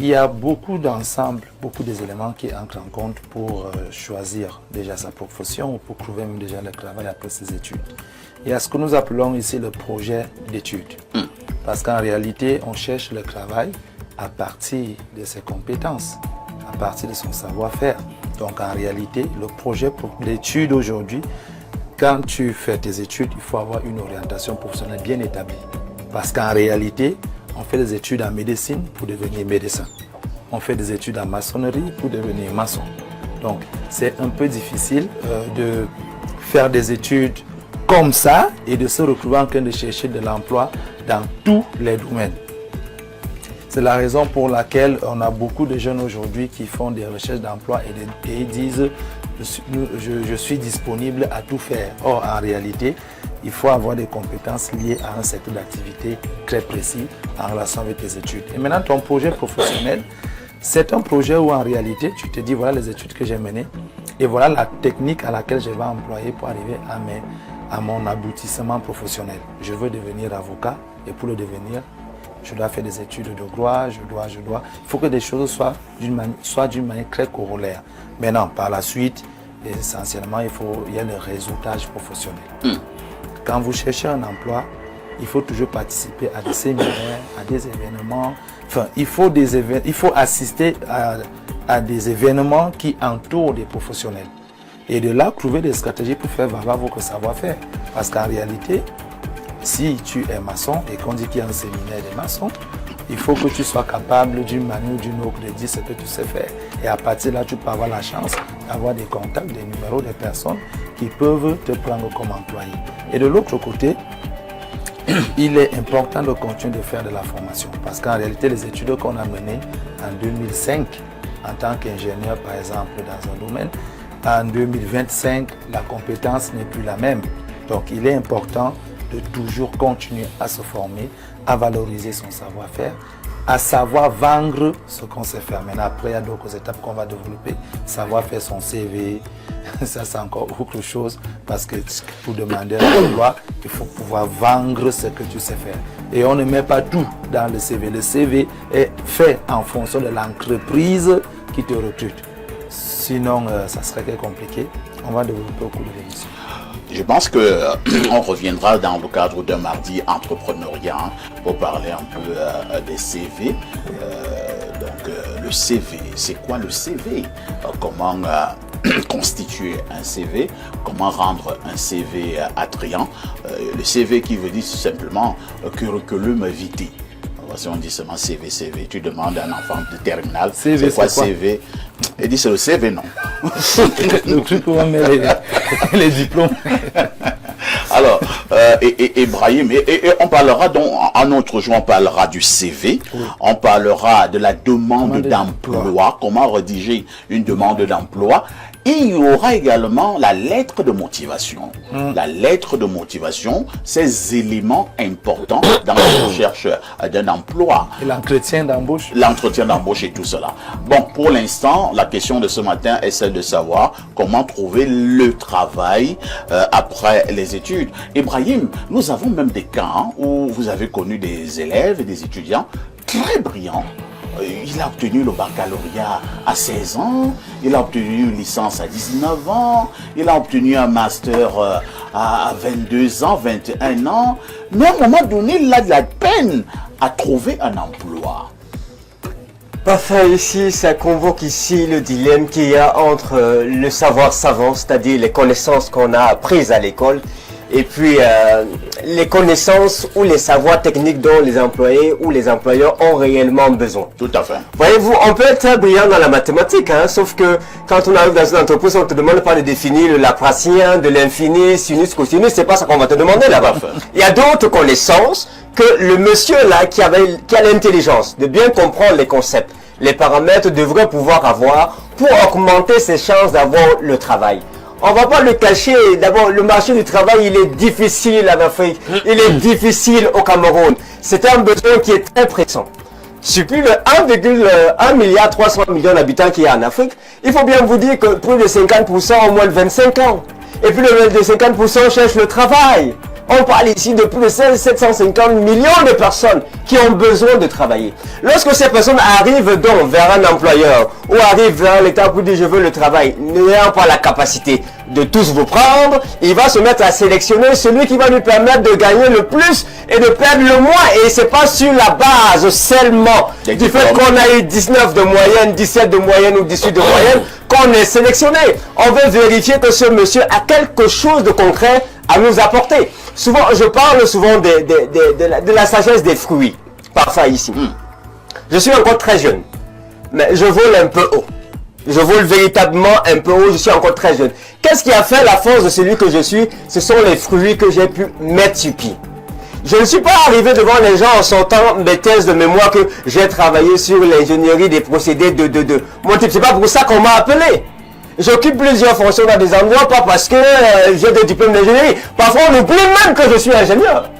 il y a beaucoup d'ensembles, beaucoup d'éléments qui entrent en compte pour choisir déjà sa profession ou pour trouver même déjà le travail après ses études. Il y a ce que nous appelons ici le projet d'études. Parce qu'en réalité, on cherche le travail à partir de ses compétences, à partir de son savoir-faire. Donc en réalité, le projet d'études aujourd'hui, quand tu fais tes études, il faut avoir une orientation professionnelle bien établie. Parce qu'en réalité, on fait des études en médecine pour devenir médecin. On fait des études en maçonnerie pour devenir maçon. Donc c'est un peu difficile de faire des études comme ça et de se retrouver en train de chercher de l'emploi dans tous les domaines. C'est la raison pour laquelle on a beaucoup de jeunes aujourd'hui qui font des recherches d'emploi et disent je suis disponible à tout faire. Or, en réalité, il faut avoir des compétences liées à un secteur d'activité très précis en relation avec tes études. Et maintenant, ton projet professionnel, c'est un projet où en réalité, tu te dis voilà les études que j'ai menées et voilà la technique à laquelle je vais employer pour arriver à mon aboutissement professionnel. Je veux devenir avocat et pour le devenir, je dois faire des études de droit, je dois. Il faut que des choses soient d'une manière très corollaire. Maintenant, par la suite, essentiellement, il y a le réseautage professionnel. Quand vous cherchez un emploi, il faut toujours participer à des séminaires, à des événements. Enfin, il faut assister à des événements qui entourent des professionnels. Et de là, trouver des stratégies pour faire valoir votre savoir-faire. Parce qu'en réalité, si tu es maçon et qu'on dit qu'il y a un séminaire des maçons, il faut que tu sois capable d'une manière ou d'une autre de dire ce que tu sais faire. Et à partir de là, tu peux avoir la chance d'avoir des contacts, des numéros des personnes qui peuvent te prendre comme employé. Et de l'autre côté, il est important de continuer de faire de la formation. Parce qu'en réalité, les études qu'on a menées en 2005, en tant qu'ingénieur par exemple dans un domaine, en 2025, la compétence n'est plus la même. Donc il est important de toujours continuer à se former, à valoriser son savoir-faire, à savoir vendre ce qu'on sait faire. Maintenant, après, il y a d'autres étapes qu'on va développer. Savoir faire son CV, ça c'est encore autre chose, parce que pour demander un emploi, il faut pouvoir vendre ce que tu sais faire. Et on ne met pas tout dans le CV. Le CV est fait en fonction de l'entreprise qui te recrute. Sinon, ça serait compliqué. On va développer au cours de l'émission. Je pense qu'on reviendra dans le cadre d'un mardi entrepreneuriat pour parler un peu des CV. Le CV, c'est quoi le CV? Comment constituer un CV? Comment rendre un CV attrayant? Le CV qui veut dire simplement curriculum vitae. Si on dit seulement CV, tu demandes à un enfant de terminale, c'est quoi CV? Il dit c'est le CV, non. Le truc où on met les diplômes. Alors, Ibrahim, et on parlera donc, en autre jour, on parlera du CV, oui. On parlera de la demande d'emploi, comment rédiger une demande d'emploi. Et il y aura également la lettre de motivation. La lettre de motivation, ces éléments importants dans la recherche d'un emploi. Et l'entretien d'embauche. L'entretien d'embauche et tout cela. Bon, pour l'instant, la question de ce matin est celle de savoir comment trouver le travail après les études. Ibrahim, nous avons même des cas où vous avez connu des élèves et des étudiants très brillants. Il a obtenu le baccalauréat à 16 ans, il a obtenu une licence à 19 ans, il a obtenu un master à 22 ans, 21 ans. Mais à un moment donné, il a de la peine à trouver un emploi. Parfait, ici, ça convoque ici le dilemme qu'il y a entre le savoir savant, c'est-à-dire les connaissances qu'on a apprises à l'école, et puis les connaissances ou les savoirs techniques dont les employés ou les employeurs ont réellement besoin. Tout à fait. Voyez-vous, on peut être très brillant dans la mathématique, hein, sauf que quand on arrive dans une entreprise, on ne te demande pas de définir le laplacien, de l'infini, sinus, cosinus, c'est pas ça qu'on va te demander là-bas. Il y a d'autres connaissances que le monsieur là qui a l'intelligence de bien comprendre les concepts, les paramètres devrait pouvoir avoir pour augmenter ses chances d'avoir le travail. On va pas le cacher, d'abord le marché du travail il est difficile en Afrique, il est difficile au Cameroun. C'est un besoin qui est très pressant. Sur plus de 1,1 milliard 300 millions d'habitants qu'il y a en Afrique, il faut bien vous dire que plus de 50% ont moins de 25 ans. Et plus de 50% cherchent le travail. On parle ici de plus de 750 millions de personnes qui ont besoin de travailler. Lorsque ces personnes arrivent donc vers un employeur ou arrivent vers l'État pour dire je veux le travail, n'ayant pas la capacité de tous vous prendre, il va se mettre à sélectionner celui qui va lui permettre de gagner le plus et de perdre le moins. Et c'est pas sur la base seulement du fait qu'on a eu 19 de moyenne, 17 de moyenne ou 18 de moyenne qu'on est sélectionné. On veut vérifier que ce monsieur a quelque chose de concret à nous apporter. Souvent, je parle souvent de la sagesse des fruits, parfois ici. Je suis encore très jeune, mais je vole un peu haut. Je vole véritablement un peu haut, je suis encore très jeune. Qu'est-ce qui a fait la force de celui que je suis? Ce sont les fruits que j'ai pu mettre sur pied. Je ne suis pas arrivé devant les gens en sortant mes thèses de mémoire que j'ai travaillé sur l'ingénierie des procédés de mon type. C'est pas pour ça qu'on m'a appelé. J'occupe plusieurs fonctions dans des endroits, pas parce que j'ai des diplômes d'ingénierie. Parfois on oublie même que je suis ingénieur.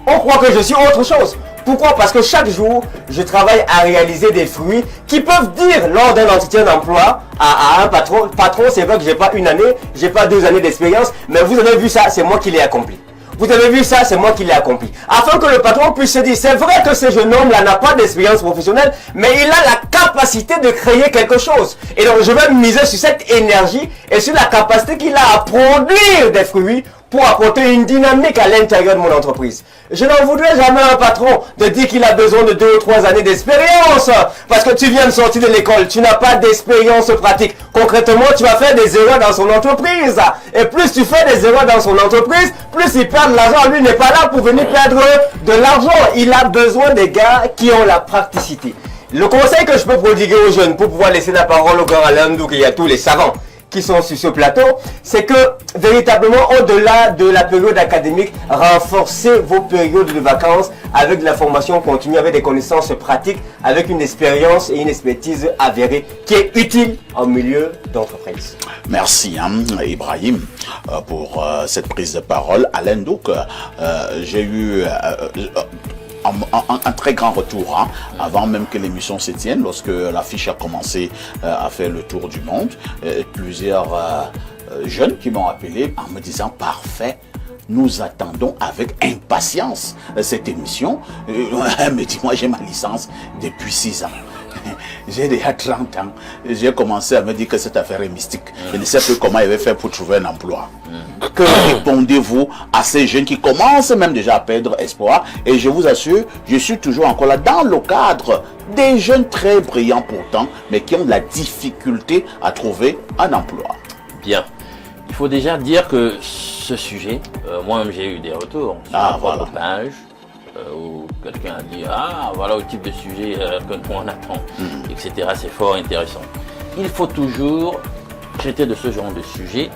On croit que je suis autre chose. Pourquoi? Parce que chaque jour, je travaille à réaliser des fruits qui peuvent dire lors d'un entretien d'emploi à un patron, c'est vrai que j'ai pas une année, j'ai pas 2 années d'expérience, mais vous avez vu ça, c'est moi qui l'ai accompli. Vous avez vu ça, c'est moi qui l'ai accompli. Afin que le patron puisse se dire, c'est vrai que ce jeune homme-là n'a pas d'expérience professionnelle, mais il a la capacité de créer quelque chose. Et donc, je vais miser sur cette énergie et sur la capacité qu'il a à produire des fruits pour apporter une dynamique à l'intérieur de mon entreprise. Je n'en voudrais jamais à un patron de dire qu'il a besoin de 2 ou 3 années d'expérience. Parce que tu viens de sortir de l'école, tu n'as pas d'expérience pratique. Concrètement, tu vas faire des erreurs dans son entreprise. Et plus tu fais des erreurs dans son entreprise, plus il perd de l'argent. Lui n'est pas là pour venir perdre de l'argent. Il a besoin des gars qui ont la praticité. Le conseil que je peux prodiguer aux jeunes pour pouvoir laisser la parole au grand Alain Ndouk et à tous les savants qui sont sur ce plateau, c'est que véritablement au-delà de la période académique, renforcez vos périodes de vacances avec de la formation continue, avec des connaissances pratiques, avec une expérience et une expertise avérée qui est utile en milieu d'entreprise. Merci Ibrahim pour cette prise de parole. Alain Ndouk, j'ai eu un très grand retour avant même que l'émission se tienne, lorsque l'affiche a commencé à faire le tour du monde. Plusieurs jeunes qui m'ont appelé en me disant parfait, nous attendons avec impatience cette émission. Mais dis-moi, j'ai ma licence depuis 6 ans. J'ai déjà 30 ans. J'ai commencé à me dire que cette affaire est mystique. Je ne sais plus comment il va faire pour trouver un emploi. Que répondez-vous à ces jeunes qui commencent même déjà à perdre espoir? Et je vous assure, je suis toujours encore là dans le cadre des jeunes très brillants pourtant, mais qui ont de la difficulté à trouver un emploi. Bien. Il faut déjà dire que ce sujet, moi-même j'ai eu des retours sur voilà. page où quelqu'un a dit voilà le type de sujet que nous on attend, etc. C'est fort intéressant. Il faut toujours traiter de ce genre de sujet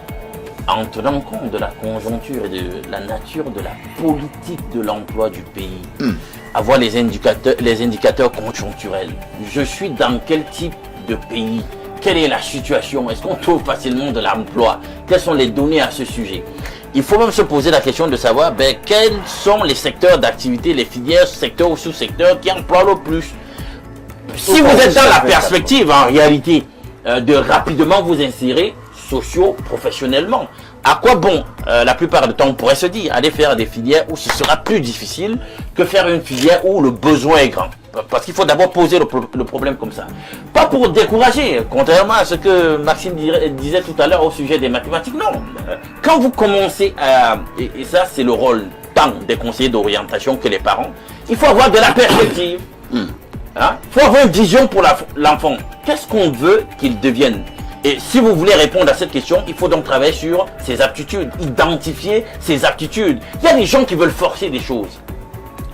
en tenant compte de la conjoncture et de la nature de la politique de l'emploi du pays. Avoir les indicateurs conjoncturels. Je suis dans quel type de pays? Quelle est la situation? Est-ce qu'on trouve facilement de l'emploi? Quelles sont les données à ce sujet? Il faut même se poser la question de savoir quels sont les secteurs d'activité, les filières, secteurs ou sous-secteurs qui emploient le plus. Si vous êtes dans la perspective, en réalité, de rapidement vous insérer socio-professionnellement, à quoi bon, la plupart du temps, on pourrait se dire, aller faire des filières où ce sera plus difficile que faire une filière où le besoin est grand. Parce qu'il faut d'abord poser le problème comme ça. Pas pour décourager, contrairement à ce que Maxime disait tout à l'heure au sujet des mathématiques. Non. Quand vous commencez à... Et ça, c'est le rôle tant des conseillers d'orientation que les parents. Il faut avoir de la perspective. Il faut avoir une vision pour l'enfant. Qu'est-ce qu'on veut qu'il devienne? Et si vous voulez répondre à cette question, il faut donc travailler sur ses aptitudes, identifier ses aptitudes. Il y a des gens qui veulent forcer des choses.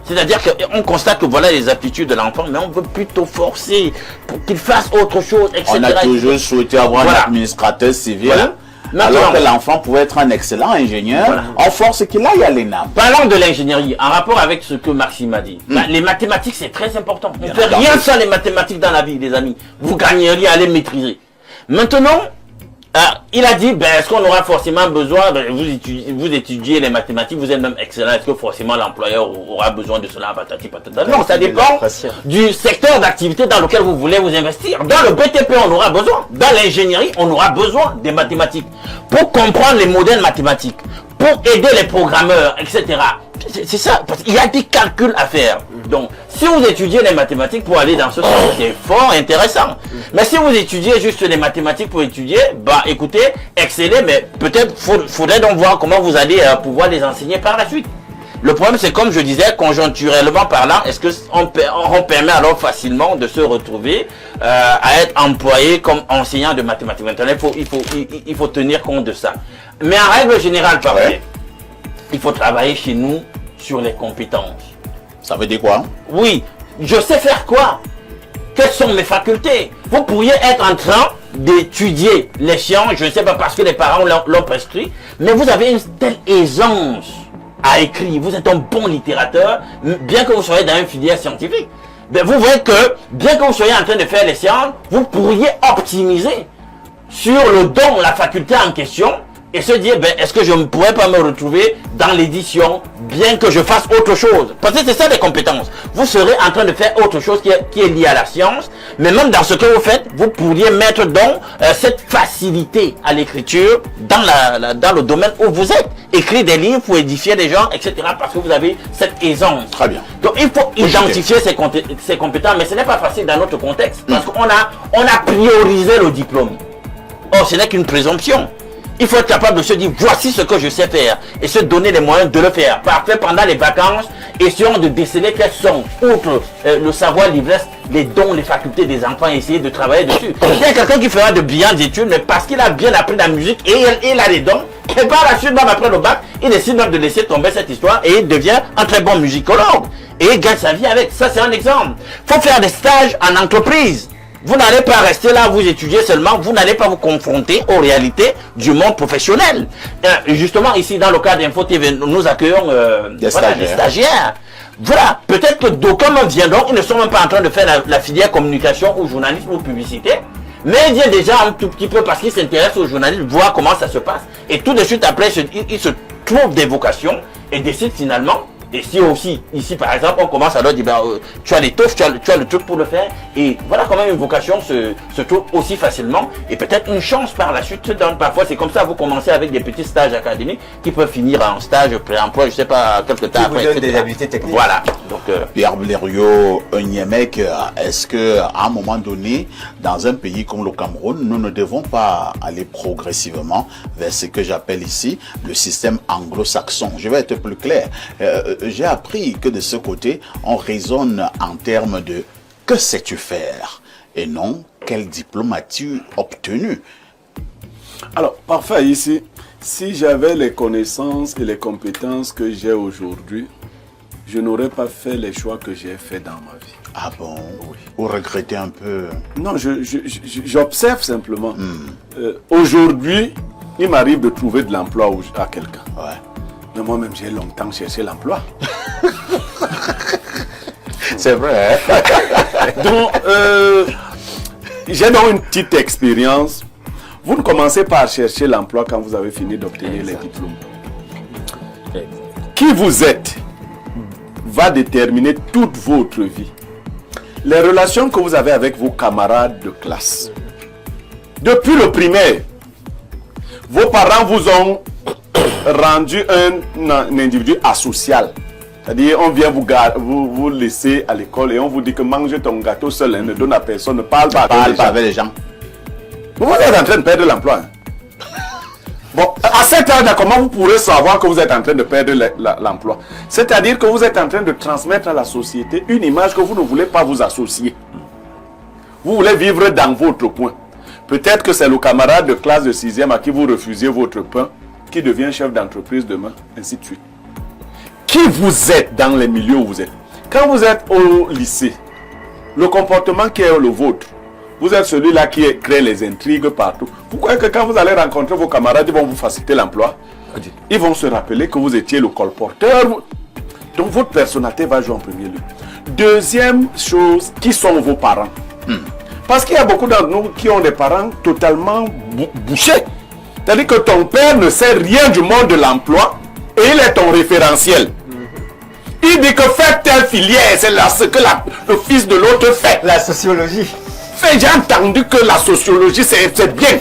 C'est-à-dire qu'on constate que voilà les aptitudes de l'enfant, mais on veut plutôt forcer pour qu'il fasse autre chose, etc. On a toujours souhaité avoir un administrateur civil. Voilà. Alors que l'enfant pouvait être un excellent ingénieur, on force qu'il aille à l'ENA. Parlant de l'ingénierie, en rapport avec ce que Maxime a dit, les mathématiques c'est très important. On ne fait rien sans les mathématiques dans la vie, les amis. Vous gagneriez à les maîtriser. Maintenant, il a dit, est-ce qu'on aura forcément besoin, vous étudiez les mathématiques, vous êtes même excellent, est-ce que forcément l'employeur aura besoin de cela, patati patata? Non, ça dépend du secteur d'activité dans lequel vous voulez vous investir. Dans le BTP, on aura besoin. Dans l'ingénierie, on aura besoin des mathématiques. Pour comprendre les modèles mathématiques, pour aider les programmeurs, etc. C'est ça, parce qu'il y a des calculs à faire. Donc, si vous étudiez les mathématiques pour aller dans ce sens, c'est fort intéressant. Mais si vous étudiez juste les mathématiques pour étudier, bah écoutez, excellez, mais peut-être faudrait donc voir comment vous allez pouvoir les enseigner par la suite. Le problème, c'est comme je disais, conjoncturellement parlant, est-ce qu'on permet alors facilement de se retrouver à être employé comme enseignant de mathématiques? Maintenant, il faut tenir compte de ça. Mais en règle générale, il faut travailler chez nous sur les compétences. Ça veut dire quoi? Oui, je sais faire quoi? Quelles sont mes facultés? Vous pourriez être en train d'étudier les sciences, je ne sais pas, parce que les parents l'ont prescrit, mais vous avez une telle aisance à écrire, vous êtes un bon littérateur, bien que vous soyez dans une filière scientifique. Mais vous voyez que, bien que vous soyez en train de faire les sciences, vous pourriez optimiser sur le don, la faculté en question, et se dire, est-ce que je ne pourrais pas me retrouver dans l'édition, bien que je fasse autre chose? Parce que c'est ça les compétences. Vous serez en train de faire autre chose qui est liée à la science, mais même dans ce que vous faites, vous pourriez mettre donc cette facilité à l'écriture dans le domaine où vous êtes. Écrire des livres pour édifier des gens, etc. Parce que vous avez cette aisance. Très bien. Donc il faut identifier ces compétences, mais ce n'est pas facile dans notre contexte, parce qu'on a priorisé le diplôme. Or, ce n'est qu'une présomption. Il faut être capable de se dire, voici ce que je sais faire, et se donner les moyens de le faire. Parfait, pendant les vacances, essayons de déceler quels sont, outre le savoir l'ivresse, les dons, les facultés des enfants, et essayer de travailler dessus. Il y a quelqu'un qui fera de brillantes études, mais parce qu'il a bien appris la musique, et il a les dons, et par la suite, même après le bac, il décide de laisser tomber cette histoire, et il devient un très bon musicologue. Et il gagne sa vie avec. Ça, c'est un exemple. Il faut faire des stages en entreprise. Vous n'allez pas rester là, vous étudier seulement, vous n'allez pas vous confronter aux réalités du monde professionnel. Justement, ici, dans le cadre d'Info TV, nous accueillons des stagiaires. Voilà, peut-être que d'aucuns viendront, ils ne sont même pas en train de faire la filière communication ou journalisme ou publicité, mais ils viennent déjà un tout petit peu parce qu'ils s'intéressent au journalisme, voir comment ça se passe. Et tout de suite après, ils se trouvent des vocations et décident finalement. Et si aussi, ici par exemple, on commence à leur dire, tu as l'étoffe, tu as le truc pour le faire. Et voilà comment une vocation se trouve aussi facilement. Et peut-être une chance par la suite. Parfois c'est comme ça, vous commencez avec des petits stages académiques qui peuvent finir en stage pré-emploi, je sais pas, quelque temps après. Vous donne des habiletés techniques. Voilà. Donc, Pierre Blériot Niemek, est-ce qu'à un moment donné, dans un pays comme le Cameroun, nous ne devons pas aller progressivement vers ce que j'appelle ici le système anglo-saxon? Je vais être plus clair. J'ai appris que de ce côté, on raisonne en termes de « que sais-tu faire ?» et non « quel diplôme as-tu obtenu ?» Alors, parfait, ici, si j'avais les connaissances et les compétences que j'ai aujourd'hui, je n'aurais pas fait les choix que j'ai faits dans ma vie. Ah bon? Oui. Vous regrettez un peu? Non, j'observe simplement. Aujourd'hui, il m'arrive de trouver de l'emploi à quelqu'un. Ouais. Mais moi-même, j'ai longtemps cherché l'emploi. C'est vrai. Hein? Donc, j'ai donc une petite expérience. Vous ne commencez pas à chercher l'emploi quand vous avez fini d'obtenir les diplômes. Qui vous êtes va déterminer toute votre vie. Les relations que vous avez avec vos camarades de classe. Depuis le primaire, vos parents vous ont rendu un individu asocial. C'est-à-dire, on vient vous laisser à l'école et on vous dit que mangez ton gâteau seul, ne donne à personne, ne parle pas avec les gens. Vous êtes en train de perdre l'emploi. Hein? Bon, à cet âge-là, comment vous pourrez savoir que vous êtes en train de perdre l'emploi? C'est-à-dire que vous êtes en train de transmettre à la société une image que vous ne voulez pas vous associer. Vous voulez vivre dans votre coin. Peut-être que c'est le camarade de classe de 6e à qui vous refusez votre pain qui devient chef d'entreprise demain, ainsi de suite. Qui vous êtes dans les milieux où vous êtes? Quand vous êtes au lycée, le comportement qui est le vôtre, vous êtes celui-là qui crée les intrigues partout. Vous croyez que quand vous allez rencontrer vos camarades, ils vont vous faciliter l'emploi? Ils vont se rappeler que vous étiez le colporteur. Donc votre personnalité va jouer en premier lieu. Deuxième chose, qui sont vos parents? Parce qu'il y a beaucoup d'entre nous qui ont des parents totalement bouchés. C'est-à-dire que ton père ne sait rien du monde de l'emploi et il est ton référentiel. Il dit que faire telle filière, c'est ce que le fils de l'autre fait. La sociologie. J'ai entendu que la sociologie, c'est bien.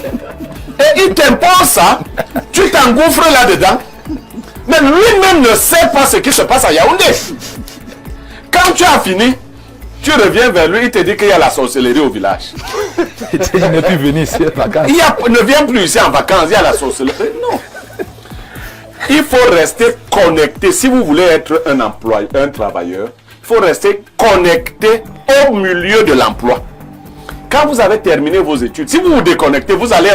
Et il t'impose ça, tu t'engouffres là-dedans. Mais lui-même ne sait pas ce qui se passe à Yaoundé. Quand tu as fini, tu reviens vers lui, il te dit qu'il y a la sorcellerie au village. Il n'est plus venu ici en vacances. Il ne vient plus ici en vacances, il y a la sorcellerie. Non. Il faut rester connecté. Si vous voulez être un employé, un travailleur, il faut rester connecté au milieu de l'emploi. Quand vous avez terminé vos études, si vous vous déconnectez, vous allez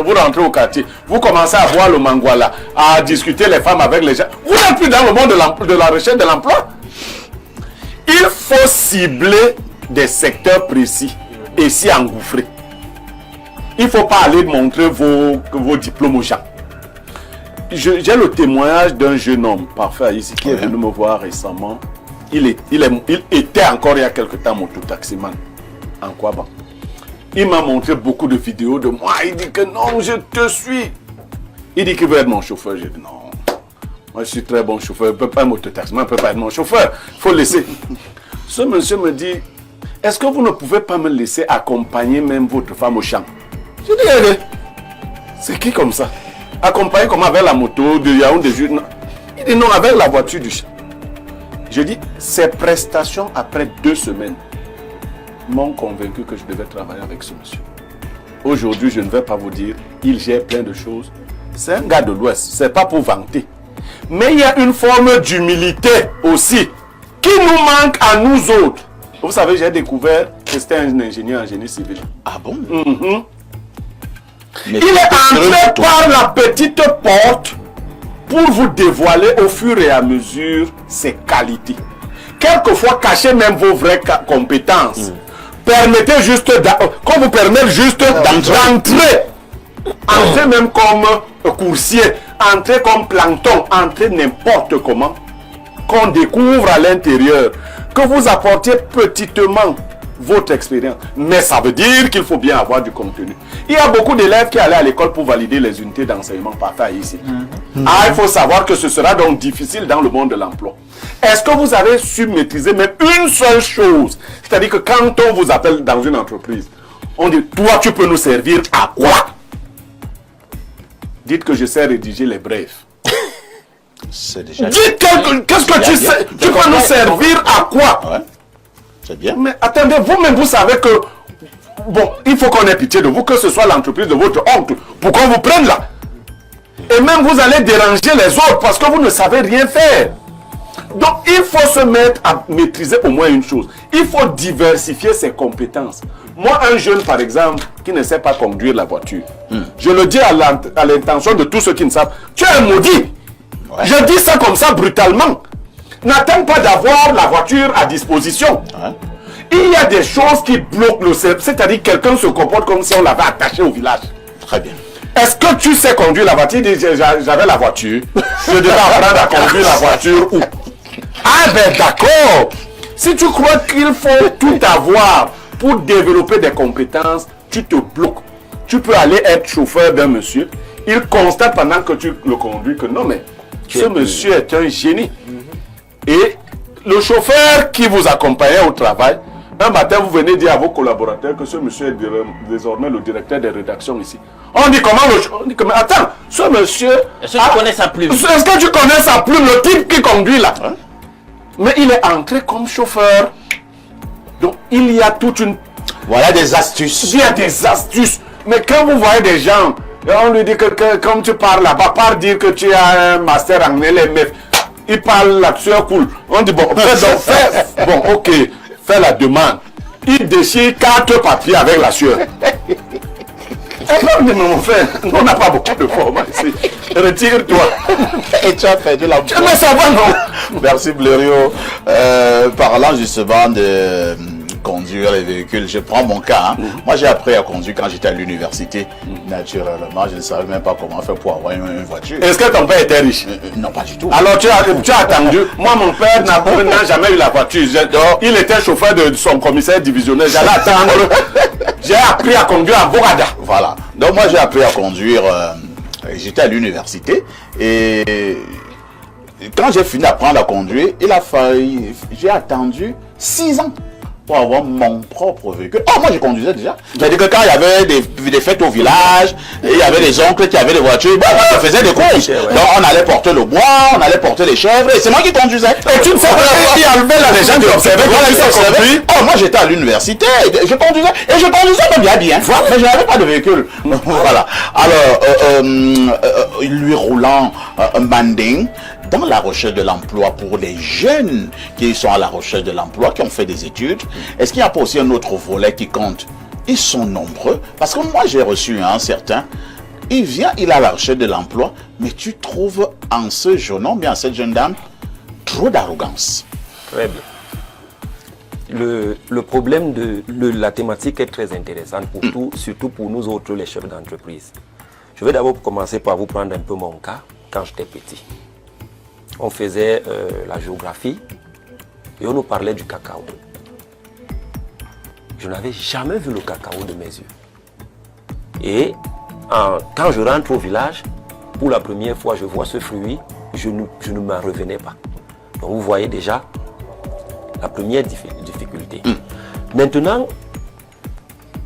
vous rentrer au quartier, vous commencez à boire le mangwala, à discuter les femmes avec les gens. Vous n'êtes plus dans le monde de la recherche de l'emploi. Il faut cibler des secteurs précis et s'y engouffrer. Il ne faut pas aller montrer vos diplômes aux gens. J'ai le témoignage d'un jeune homme parfait ici qui est venu me voir récemment. Il était encore il y a quelque temps mototaximan en Kwaba. Il m'a montré beaucoup de vidéos de moi. Il dit que non, je te suis. Il dit qu'il veut être mon chauffeur. J'ai dit non. Moi, je suis très bon chauffeur. Un mototaximan ne peut pas être mon chauffeur. Il faut laisser. Ce monsieur me dit, est-ce que vous ne pouvez pas me laisser accompagner même votre femme au champ? Je dis, allez. C'est qui comme ça? Accompagner comment avec la moto de Yaoundé? Il dit non, avec la voiture du champ. Je dis, ces prestations après 2 semaines m'ont convaincu que je devais travailler avec ce monsieur. Aujourd'hui, je ne vais pas vous dire, il gère plein de choses. C'est un gars de l'Ouest, c'est pas pour vanter. Mais il y a une forme d'humilité aussi qui nous manque à nous autres. Vous savez, j'ai découvert que c'était un ingénieur en génie civil. Ah bon? Il est entré par la petite porte pour vous dévoiler au fur et à mesure ses qualités. Quelquefois, cachez même vos vraies compétences. Permettez juste, qu'on vous permette juste d'entrer. Entrez même comme coursier, entrez comme plancton, entrez n'importe comment. Qu'on découvre à l'intérieur, que vous apportiez petitement votre expérience. Mais ça veut dire qu'il faut bien avoir du contenu. Il y a beaucoup d'élèves qui allaient à l'école pour valider les unités d'enseignement partant ici. Il faut savoir que ce sera donc difficile dans le monde de l'emploi. Est-ce que vous avez su maîtriser même une seule chose? C'est-à-dire que quand on vous appelle dans une entreprise, on dit, toi tu peux nous servir à quoi? Dites que je sais rédiger les brefs. C'est déjà... Dites qu'est-ce que tu sais? Tu peux nous servir à quoi? Ouais. C'est bien. Mais attendez, vous-même vous savez que bon, il faut qu'on ait pitié de vous, que ce soit l'entreprise de votre oncle, pour qu'on vous prenne là. Et même vous allez déranger les autres parce que vous ne savez rien faire. Donc il faut se mettre à maîtriser au moins une chose. Il faut diversifier ses compétences. Moi, un jeune par exemple, qui ne sait pas conduire la voiture, je le dis à l'intention de tous ceux qui ne savent, tu es un maudit. Ouais. Je dis ça comme ça brutalement. N'attends pas d'avoir la voiture à disposition. Ouais. Il y a des choses qui bloquent le cerveau. C'est-à-dire que quelqu'un se comporte comme si on l'avait attaché au village. Très bien. Est-ce que tu sais conduire la voiture? Il dit, j'avais la voiture. Je devais apprendre à conduire la voiture où? Ah ben d'accord. Si tu crois qu'il faut tout avoir pour développer des compétences, tu te bloques. Tu peux aller être chauffeur d'un monsieur. Il constate pendant que tu le conduis que non mais ce monsieur est un génie. Et le chauffeur qui vous accompagnait au travail, un matin vous venez dire à vos collaborateurs que ce monsieur est désormais le directeur des rédactions ici. On dit comment on dit comment, attends, ce monsieur... Est-ce que tu connais sa plume? Est-ce que tu connais sa plume, le type qui conduit là? Hein? Mais il est entré comme chauffeur. Donc il y a toute une... Voilà des astuces. Il y a des astuces. Mais quand vous voyez des gens, on lui dit que comme tu parles là-bas, par dire que tu as un master en LMF, il parle là-dessus, cool. On dit bon, bon, ok, fais la demande. Il déchire 4 papiers avec la sueur. Non, mon frère, on n'a pas beaucoup de formes ici. Retire-toi. Et tu as perdu la voiture. Mais ça va, non? Merci Blériot. Parlant justement de conduire les véhicules, je prends mon cas. Hein. Moi, j'ai appris à conduire quand j'étais à l'université. Naturellement, je ne savais même pas comment faire pour avoir une voiture. Est-ce que ton père était riche? Non, pas du tout. Alors, tu as attendu. Moi, mon père n'a jamais eu la voiture. Il était chauffeur de son commissaire divisionnaire. J'allais attendre. J'ai appris à conduire à Borada. Voilà. Donc, moi, j'ai appris à conduire. J'étais à l'université. Et quand j'ai fini d'apprendre à conduire, il a fallu. J'ai attendu 6 ans pour avoir mon propre véhicule. Oh, moi je conduisais déjà. C'est-à-dire que quand il y avait des fêtes au village, et il y avait des oncles qui avaient des voitures, bon, moi je faisais des courses. Donc on allait porter le bois, on allait porter les chèvres, et c'est moi qui conduisais. Et tu ne sais pas qui enlevait là, les gens qui observaient. Oh, moi j'étais à l'université, je conduisais même bien. Mais je n'avais pas de véhicule. Voilà. Alors, lui roulant un banding, dans la recherche de l'emploi pour les jeunes qui sont à la recherche de l'emploi, qui ont fait des études, est-ce qu'il n'y a pas aussi un autre volet qui compte? Ils sont nombreux, parce que moi j'ai reçu un certain, il vient, il a la recherche de l'emploi, mais tu trouves en ce jeune homme, bien cette jeune dame, trop d'arrogance. Très bien. Le problème de la thématique est très intéressante pour tout, surtout pour nous autres, les chefs d'entreprise. Je vais d'abord commencer par vous prendre un peu mon cas quand j'étais petit. On faisait la géographie et on nous parlait du cacao. Je n'avais jamais vu le cacao de mes yeux. Et quand je rentre au village, pour la première fois je vois ce fruit, je ne m'en revenais pas. Donc vous voyez déjà la première difficulté. Maintenant,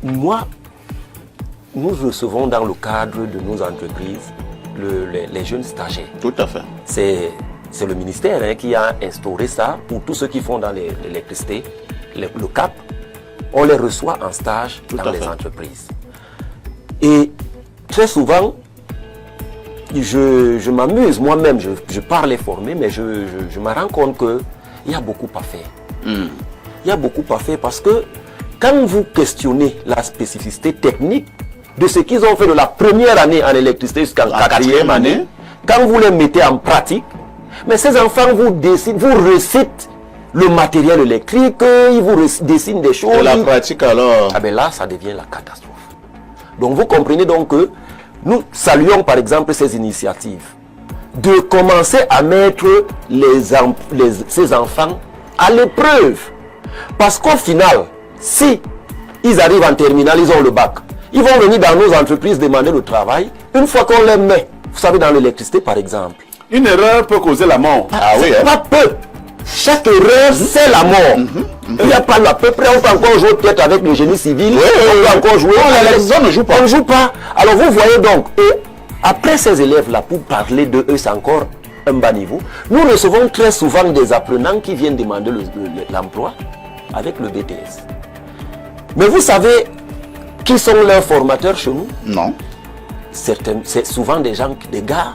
nous recevons dans le cadre de nos entreprises les jeunes stagiaires. Tout à fait. C'est le ministère qui a instauré ça pour tous ceux qui font dans l'électricité, le CAP. On les reçoit en stage dans les entreprises. Et très souvent, je m'amuse moi-même, je pars les former, mais je me rends compte qu'il y a beaucoup à faire. Il y a beaucoup à faire parce que quand vous questionnez la spécificité technique de ce qu'ils ont fait de la première année en électricité jusqu'à la quatrième année, quand vous les mettez en pratique, mais ces enfants vous récitent le matériel électrique, ils vous dessinent des choses. Et la pratique alors? Ah ben là, ça devient la catastrophe. Donc vous comprenez donc que nous saluons par exemple ces initiatives de commencer à mettre ces enfants à l'épreuve. Parce qu'au final, si ils arrivent en terminale, ils ont le bac, ils vont venir dans nos entreprises demander le travail. Une fois qu'on les met, vous savez, dans l'électricité par exemple. Une erreur peut causer la mort. Ah oui, hein? Pas peu. Chaque erreur, c'est la mort. Il n'y a pas à peu près, on peut encore jouer peut-être avec le génie civil. On peut encore jouer. On ne joue pas. On ne joue pas. Alors vous voyez donc, après ces élèves-là, pour parler de eux, c'est encore un bas niveau. Nous recevons très souvent des apprenants qui viennent demander l'emploi avec le BTS. Mais vous savez qui sont leurs formateurs chez nous? Non. C'est souvent des gars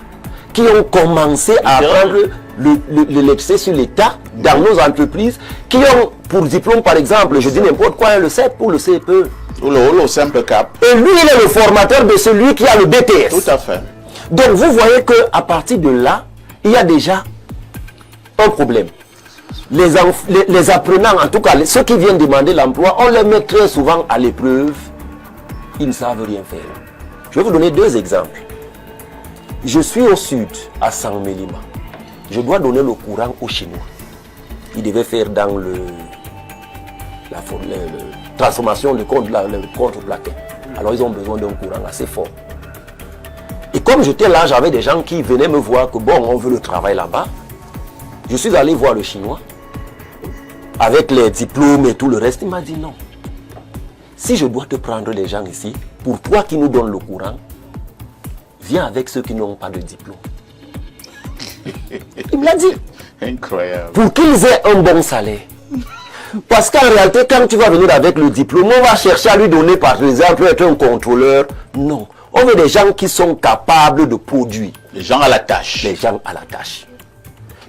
qui ont commencé à apprendre l'électricité sur l'État dans nos entreprises, qui ont pour diplôme par exemple, je dis n'importe quoi, le CEP ou le CEPE. Ou le simple cap. Et lui, il est le formateur de celui qui a le BTS. Tout à fait. Donc vous voyez qu'à partir de là, il y a déjà un problème. Les apprenants, en tout cas ceux qui viennent demander l'emploi, on les met très souvent à l'épreuve. Ils ne savent rien faire. Je vais vous donner deux exemples. Je suis au sud, à Sangmelima. Je dois donner le courant aux Chinois. Ils devaient faire dans la transformation, le contre-plaqué. Alors ils ont besoin d'un courant assez fort. Et comme j'étais là, j'avais des gens qui venaient me voir que bon, on veut le travail là-bas. Je suis allé voir le Chinois avec les diplômes et tout le reste. Il m'a dit non. Si je dois te prendre les gens ici, pour toi qui nous donnes le courant, viens avec ceux qui n'ont pas de diplôme. Il me l'a dit. Incroyable. Pour qu'ils aient un bon salaire. Parce qu'en réalité, quand tu vas venir avec le diplôme, on va chercher à lui donner par exemple être un contrôleur. Non. On veut des gens qui sont capables de produire. Les gens à la tâche. Les gens à la tâche.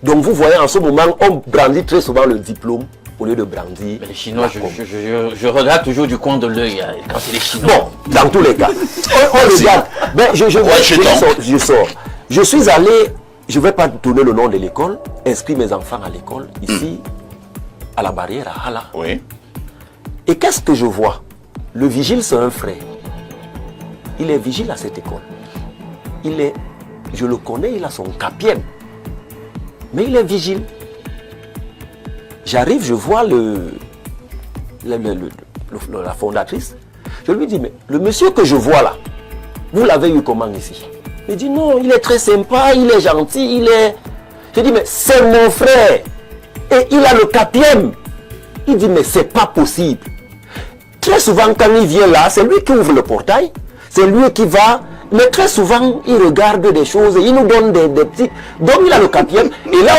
Donc vous voyez, en ce moment, on brandit très souvent le diplôme au lieu de brandir. Mais les Chinois, je regarde toujours du coin de l'œil quand c'est les Chinois. Bon, dans tous les cas. On regarde. Ben, je sors. Je suis allé, je ne vais pas donner le nom de l'école, inscrit mes enfants à l'école, ici, à la barrière, à Hala. Oui. Et qu'est-ce que je vois? Le vigile, c'est un frère. Il est vigile à cette école. Je le connais, il a son capienne. Mais il est vigile. J'arrive, je vois la fondatrice. Je lui dis, mais le monsieur que je vois là, vous l'avez eu comment ici? Il dit, non, il est très sympa, il est gentil, il est... Je dis, mais c'est mon frère. Et il a le capienne. Il dit, mais c'est pas possible. Très souvent, quand il vient là, c'est lui qui ouvre le portail, c'est lui qui va, mais très souvent, il regarde des choses, il nous donne des petits... Donc il a le quatrième, et là,